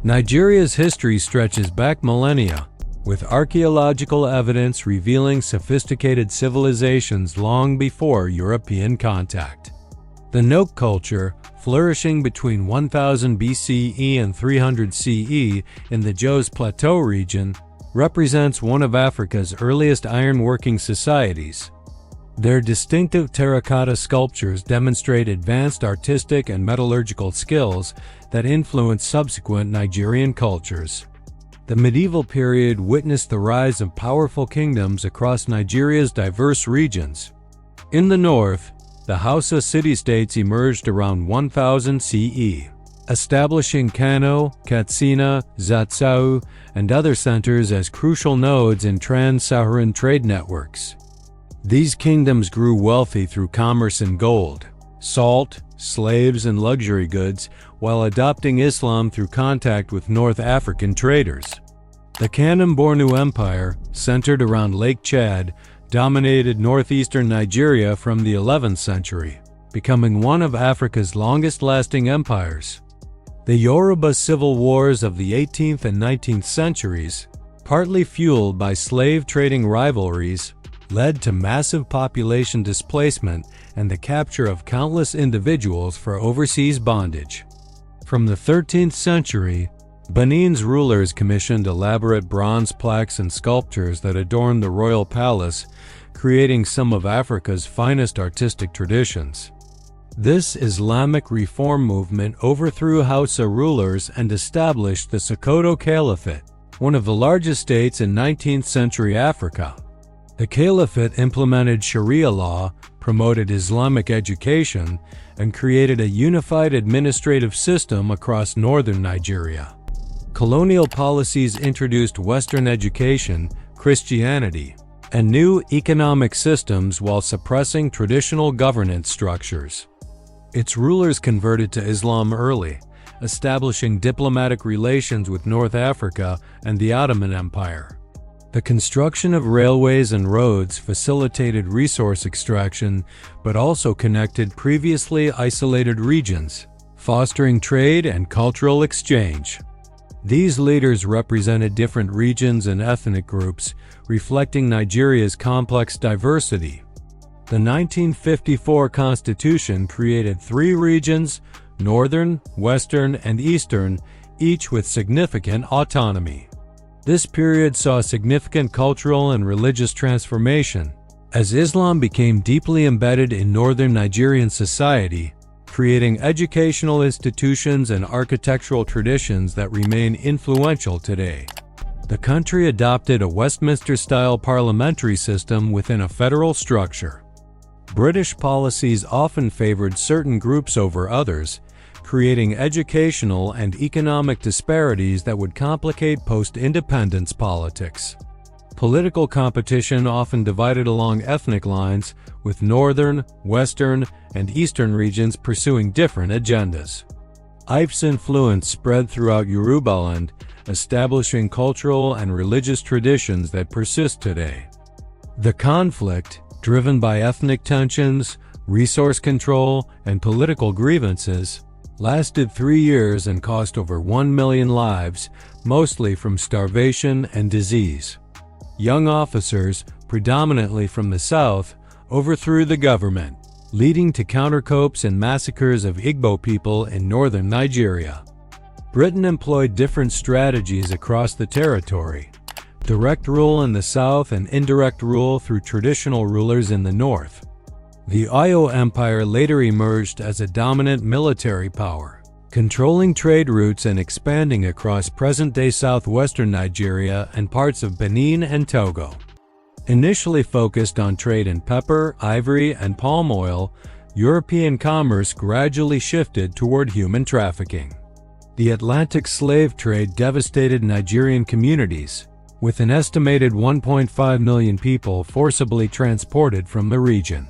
Nigeria's history stretches back millennia, with archaeological evidence revealing sophisticated civilizations long before European contact. The Nok culture, flourishing between 1000 BCE and 300 CE in the Jos Plateau region, represents one of Africa's earliest ironworking societies. Their distinctive terracotta sculptures demonstrate advanced artistic and metallurgical skills that influence subsequent Nigerian cultures. The medieval period witnessed the rise of powerful kingdoms across Nigeria's diverse regions. In the north, the Hausa city-states emerged around 1000 CE, establishing Kano, Katsina, Zatzau, and other centers as crucial nodes in trans-Saharan trade networks. These kingdoms grew wealthy through commerce in gold, salt, slaves, and luxury goods, while adopting Islam through contact with North African traders. The Kanem-Bornu Empire, centered around Lake Chad, dominated northeastern Nigeria from the 11th century, becoming one of Africa's longest-lasting empires. The Yoruba civil wars of the 18th and 19th centuries, partly fueled by slave-trading rivalries, led to massive population displacement and the capture of countless individuals for overseas bondage. From the 13th century, Benin's rulers commissioned elaborate bronze plaques and sculptures that adorned the royal palace, creating some of Africa's finest artistic traditions. This Islamic reform movement overthrew Hausa rulers and established the Sokoto Caliphate, one of the largest states in 19th century Africa. The Caliphate implemented Sharia law, promoted Islamic education, and created a unified administrative system across northern Nigeria. Colonial policies introduced Western education, Christianity, and new economic systems while suppressing traditional governance structures. Its rulers converted to Islam early, establishing diplomatic relations with North Africa and the Ottoman Empire. The construction of railways and roads facilitated resource extraction, but also connected previously isolated regions, fostering trade and cultural exchange. These leaders represented different regions and ethnic groups, reflecting Nigeria's complex diversity. The 1954 Constitution created 3 regions, Northern, Western, and Eastern, each with significant autonomy. This period saw significant cultural and religious transformation, as Islam became deeply embedded in northern Nigerian society, creating educational institutions and architectural traditions that remain influential today. The country adopted a Westminster-style parliamentary system within a federal structure. British policies often favored certain groups over others, creating educational and economic disparities that would complicate post-independence politics. Political competition often divided along ethnic lines, with northern, western, and eastern regions pursuing different agendas. Ife's influence spread throughout Yorubaland, establishing cultural and religious traditions that persist today. The conflict, driven by ethnic tensions, resource control, and political grievances, lasted 3 years and cost over 1 million lives, mostly from starvation and disease. Young officers, predominantly from the south, overthrew the government, leading to countercoups and massacres of Igbo people in northern Nigeria. Britain employed different strategies across the territory: direct rule in the south and indirect rule through traditional rulers in the north. The Oyo Empire later emerged as a dominant military power, controlling trade routes and expanding across present-day southwestern Nigeria and parts of Benin and Togo. Initially focused on trade in pepper, ivory, and palm oil, European commerce gradually shifted toward human trafficking. The Atlantic slave trade devastated Nigerian communities, with an estimated 1.5 million people forcibly transported from the region.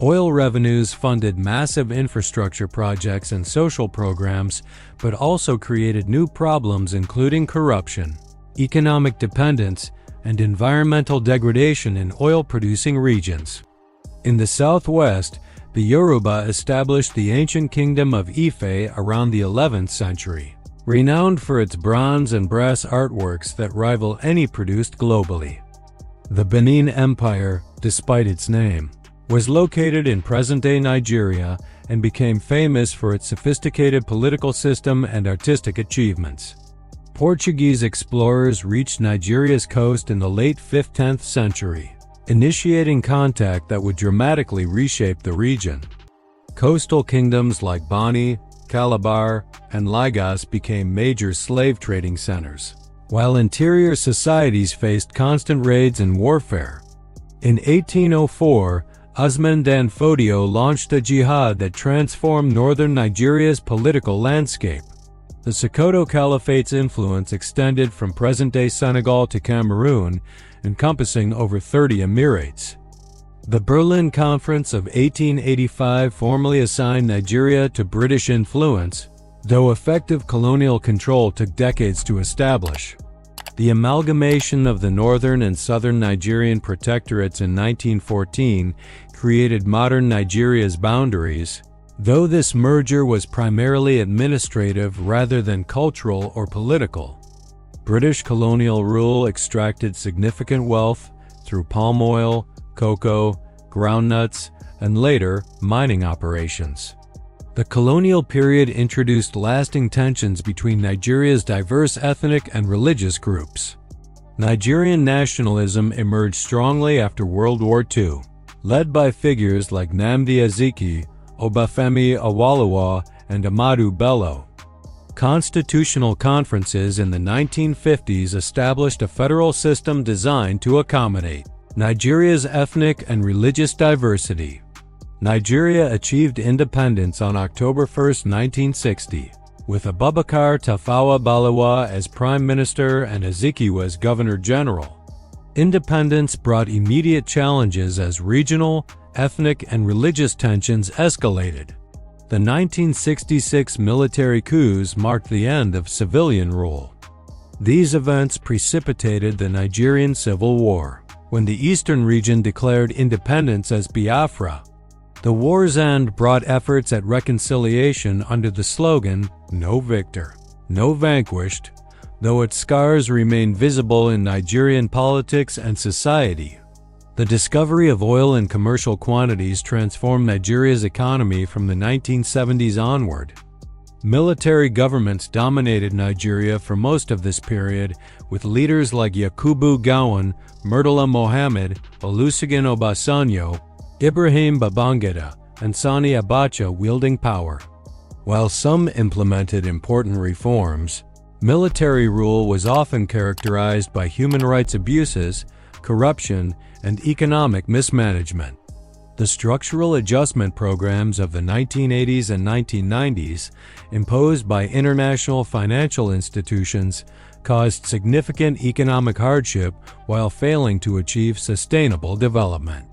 Oil revenues funded massive infrastructure projects and social programs, but also created new problems including corruption, economic dependence, and environmental degradation in oil-producing regions. In the southwest, the Yoruba established the ancient kingdom of Ife around the 11th century, renowned for its bronze and brass artworks that rival any produced globally. The Benin Empire, despite its name, was located in present-day Nigeria and became famous for its sophisticated political system and artistic achievements. Portuguese explorers reached Nigeria's coast in the late 5th–10th century, initiating contact that would dramatically reshape the region. Coastal kingdoms like Bani, Calabar, and Lagos became major slave trading centers, while interior societies faced constant raids and warfare. In 1804, Usman Dan Fodio launched a jihad that transformed northern Nigeria's political landscape. The Sokoto Caliphate's influence extended from present-day Senegal to Cameroon, encompassing over 30 emirates. The Berlin Conference of 1885 formally assigned Nigeria to British influence, though effective colonial control took decades to establish. The amalgamation of the northern and southern Nigerian protectorates in 1914 created modern Nigeria's boundaries, though this merger was primarily administrative rather than cultural or political. British colonial rule extracted significant wealth through palm oil, cocoa, groundnuts, and later, mining operations. The colonial period introduced lasting tensions between Nigeria's diverse ethnic and religious groups. Nigerian nationalism emerged strongly after World War II, led by figures like Nnamdi Azikiwe, Obafemi Awolowo, and Ahmadu Bello. Constitutional conferences in the 1950s established a federal system designed to accommodate Nigeria's ethnic and religious diversity. Nigeria achieved independence on October 1, 1960, with Abubakar Tafawa Balewa as Prime Minister and Azikiwe as Governor General. Independence brought immediate challenges as regional, ethnic, and religious tensions escalated. The 1966 military coups marked the end of civilian rule. These events precipitated the Nigerian Civil War, when the eastern region declared independence as Biafra. The war's end brought efforts at reconciliation under the slogan, "No victor, no vanquished," though its scars remain visible in Nigerian politics and society. The discovery of oil in commercial quantities transformed Nigeria's economy from the 1970s onward. Military governments dominated Nigeria for most of this period, with leaders like Yakubu Gowon, Murtala Mohammed, Olusegun Obasanjo, Ibrahim Babangida, and Sani Abacha wielding power. While some implemented important reforms, military rule was often characterized by human rights abuses, corruption, and economic mismanagement. The structural adjustment programs of the 1980s and 1990s, imposed by international financial institutions, caused significant economic hardship while failing to achieve sustainable development.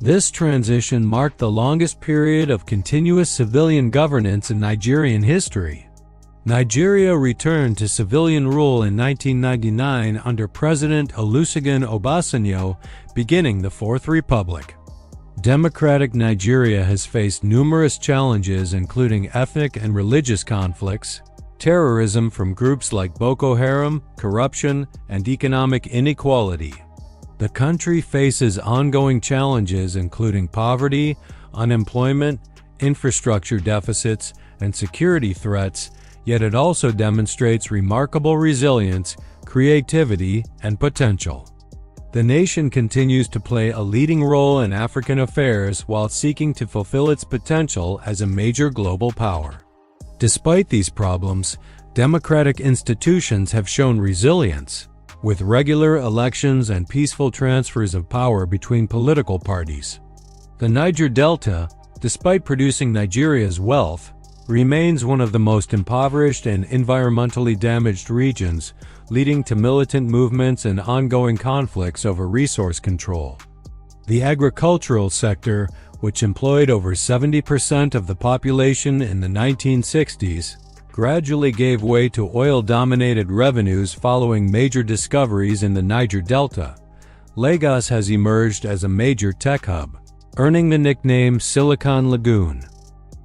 This transition marked the longest period of continuous civilian governance in Nigerian history. Nigeria returned to civilian rule in 1999 under President Olusegun Obasanjo, beginning the Fourth Republic. Democratic Nigeria has faced numerous challenges including ethnic and religious conflicts, terrorism from groups like Boko Haram, corruption, and economic inequality. The country faces ongoing challenges including poverty, unemployment, infrastructure deficits, and security threats, yet it also demonstrates remarkable resilience, creativity, and potential. The nation continues to play a leading role in African affairs while seeking to fulfill its potential as a major global power. Despite these problems, democratic institutions have shown resilience, with regular elections and peaceful transfers of power between political parties. The Niger Delta, despite producing Nigeria's wealth, remains one of the most impoverished and environmentally damaged regions, leading to militant movements and ongoing conflicts over resource control. The agricultural sector, which employed over 70% of the population in the 1960s, gradually gave way to oil-dominated revenues following major discoveries in the Niger Delta. Lagos has emerged as a major tech hub, earning the nickname Silicon Lagoon.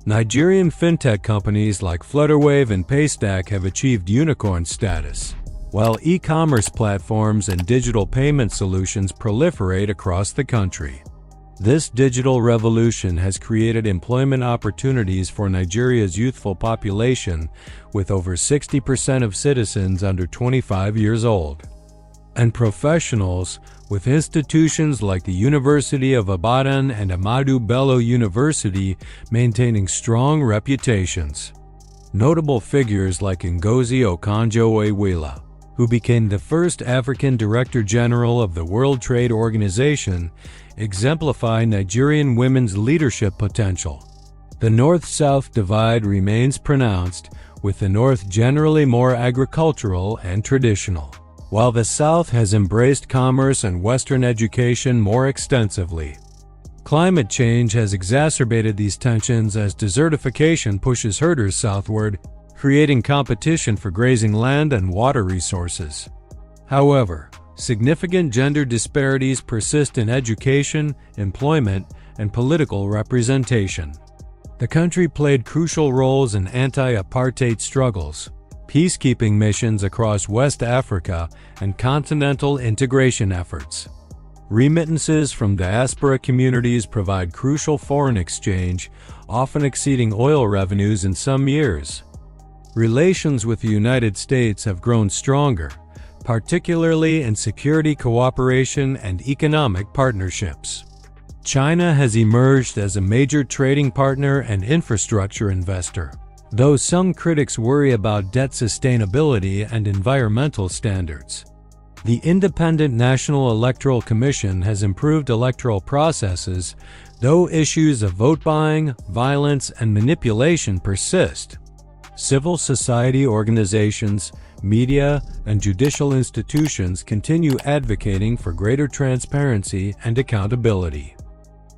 Nigerian fintech companies like Flutterwave and Paystack have achieved unicorn status, while e-commerce platforms and digital payment solutions proliferate across the country. This digital revolution has created employment opportunities for Nigeria's youthful population, with over 60% of citizens under 25 years old, and professionals, with institutions like the University of Ibadan and Ahmadu Bello University maintaining strong reputations. Notable figures like Ngozi Okonjo-Iweala, who became the first African Director General of the World Trade Organization, exemplify Nigerian women's leadership potential. The North-South divide remains pronounced, with the North generally more agricultural and traditional, while the South has embraced commerce and Western education more extensively. Climate change has exacerbated these tensions as desertification pushes herders southward, creating competition for grazing land and water resources. However, significant gender disparities persist in education, employment, and political representation. The country played crucial roles in anti-apartheid struggles, peacekeeping missions across West Africa, and continental integration efforts. Remittances from diaspora communities provide crucial foreign exchange, often exceeding oil revenues in some years. Relations with the United States have grown stronger, particularly in security cooperation and economic partnerships. China has emerged as a major trading partner and infrastructure investor, though some critics worry about debt sustainability and environmental standards. The Independent National Electoral Commission has improved electoral processes, though issues of vote buying, violence, and manipulation persist. Civil society organizations, media, and judicial institutions continue advocating for greater transparency and accountability.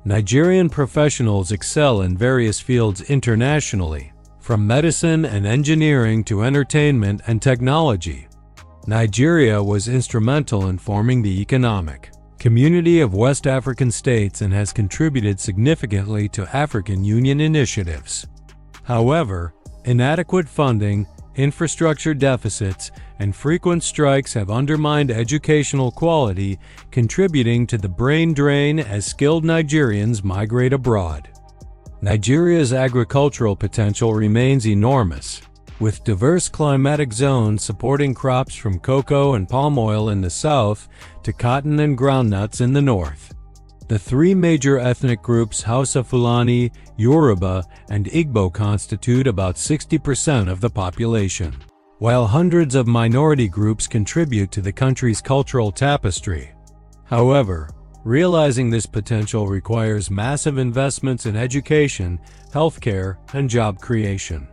Nigerian professionals excel in various fields internationally, from medicine and engineering to entertainment and technology. Nigeria was instrumental in forming the economic community of West African states and has contributed significantly to African Union initiatives. However, inadequate funding, infrastructure deficits, and frequent strikes have undermined educational quality, contributing to the brain drain as skilled Nigerians migrate abroad. Nigeria's agricultural potential remains enormous, with diverse climatic zones supporting crops from cocoa and palm oil in the south to cotton and groundnuts in the north. The three major ethnic groups Hausa Fulani, Yoruba, and Igbo constitute about 60% of the population, while hundreds of minority groups contribute to the country's cultural tapestry. However, realizing this potential requires massive investments in education, healthcare, and job creation.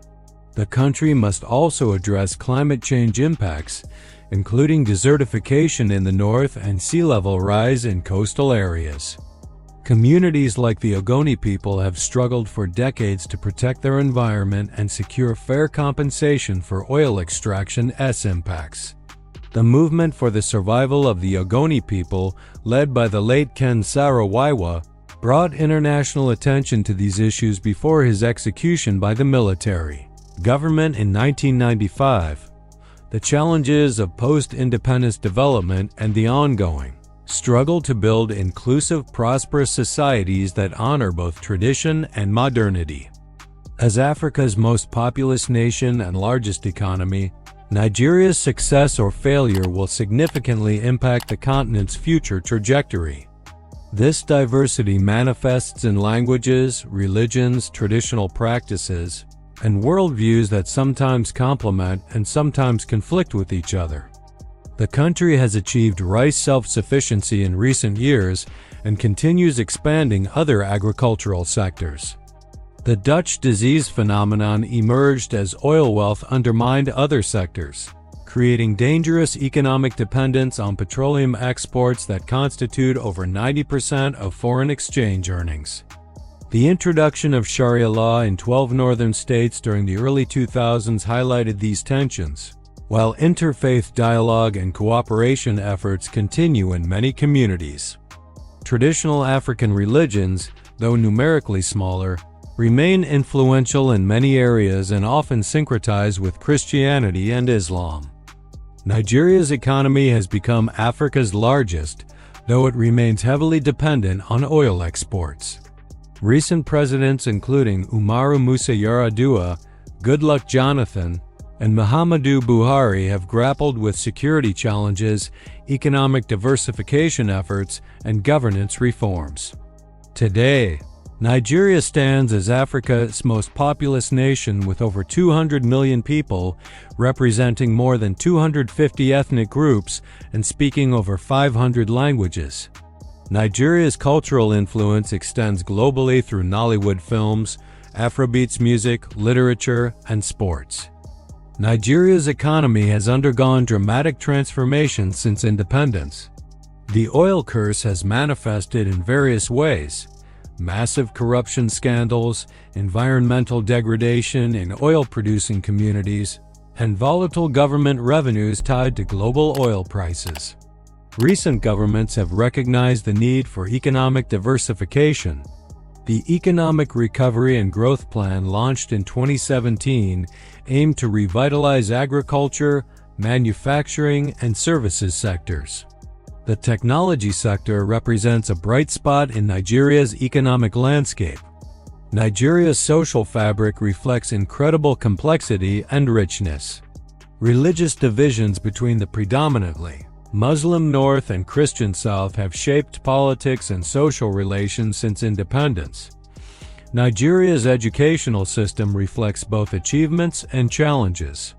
The country must also address climate change impacts, including desertification in the north and sea level rise in coastal areas. Communities like the Ogoni people have struggled for decades to protect their environment and secure fair compensation for oil extraction's impacts. The movement for the survival of the Ogoni people, led by the late Ken Saro-Wiwa, brought international attention to these issues before his execution by the military government in 1995. The challenges of post-independence development and the ongoing struggle to build inclusive, prosperous societies that honor both tradition and modernity. As Africa's most populous nation and largest economy, Nigeria's success or failure will significantly impact the continent's future trajectory. This diversity manifests in languages, religions, traditional practices, and worldviews that sometimes complement and sometimes conflict with each other. The country has achieved rice self-sufficiency in recent years and continues expanding other agricultural sectors. The Dutch disease phenomenon emerged as oil wealth undermined other sectors, creating dangerous economic dependence on petroleum exports that constitute over 90% of foreign exchange earnings. The introduction of Sharia law in 12 northern states during the early 2000s highlighted these tensions, while interfaith dialogue and cooperation efforts continue in many communities. Traditional African religions, though numerically smaller, remain influential in many areas and often syncretize with Christianity and Islam. Nigeria's economy has become Africa's largest, though it remains heavily dependent on oil exports. Recent presidents including Umaru Musa Yar'Adua, Goodluck Jonathan, and Muhammadu Buhari have grappled with security challenges, economic diversification efforts, and governance reforms. Today, Nigeria stands as Africa's most populous nation with over 200 million people, representing more than 250 ethnic groups and speaking over 500 languages. Nigeria's cultural influence extends globally through Nollywood films, Afrobeats music, literature, and sports. Nigeria's economy has undergone dramatic transformation since independence. The oil curse has manifested in various ways: massive corruption scandals, environmental degradation in oil-producing communities, and volatile government revenues tied to global oil prices. Recent governments have recognized the need for economic diversification. The Economic Recovery and Growth Plan launched in 2017 aimed to revitalize agriculture, manufacturing, and services sectors. The technology sector represents a bright spot in Nigeria's economic landscape. Nigeria's social fabric reflects incredible complexity and richness. Religious divisions between the predominantly Muslim North and Christian South have shaped politics and social relations since independence. Nigeria's educational system reflects both achievements and challenges.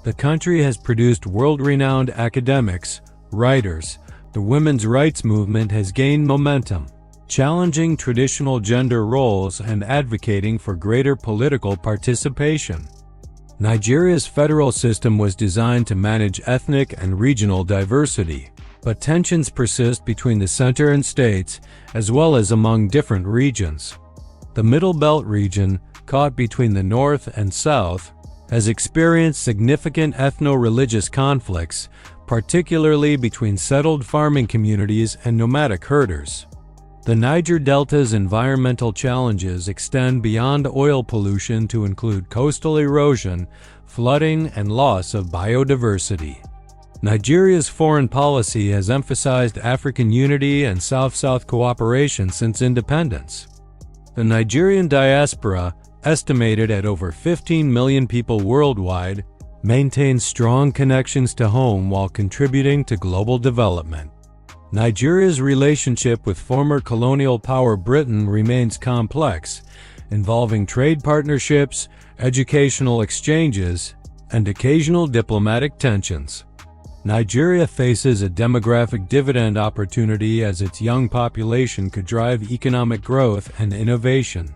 The country has produced world-renowned academics, writers. The women's rights movement has gained momentum, challenging traditional gender roles and advocating for greater political participation. Nigeria's federal system was designed to manage ethnic and regional diversity, but tensions persist between the center and states, as well as among different regions. The Middle Belt region, caught between the North and South, has experienced significant ethno-religious conflicts, particularly between settled farming communities and nomadic herders. The Niger Delta's environmental challenges extend beyond oil pollution to include coastal erosion, flooding, and loss of biodiversity. Nigeria's foreign policy has emphasized African unity and South-South cooperation since independence. The Nigerian diaspora, estimated at over 15 million people worldwide, maintains strong connections to home while contributing to global development. Nigeria's relationship with former colonial power Britain remains complex, involving trade partnerships, educational exchanges, and occasional diplomatic tensions. Nigeria faces a demographic dividend opportunity as its young population could drive economic growth and innovation.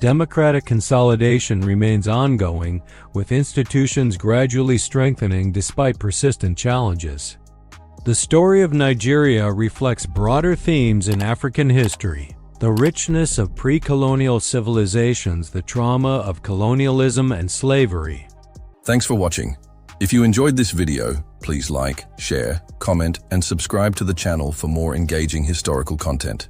Democratic consolidation remains ongoing, with institutions gradually strengthening despite persistent challenges. The story of Nigeria reflects broader themes in African history: the richness of pre-colonial civilizations, the trauma of colonialism and slavery. Thanks for watching. If you enjoyed this video, please like, share, comment, and subscribe to the channel for more engaging historical content.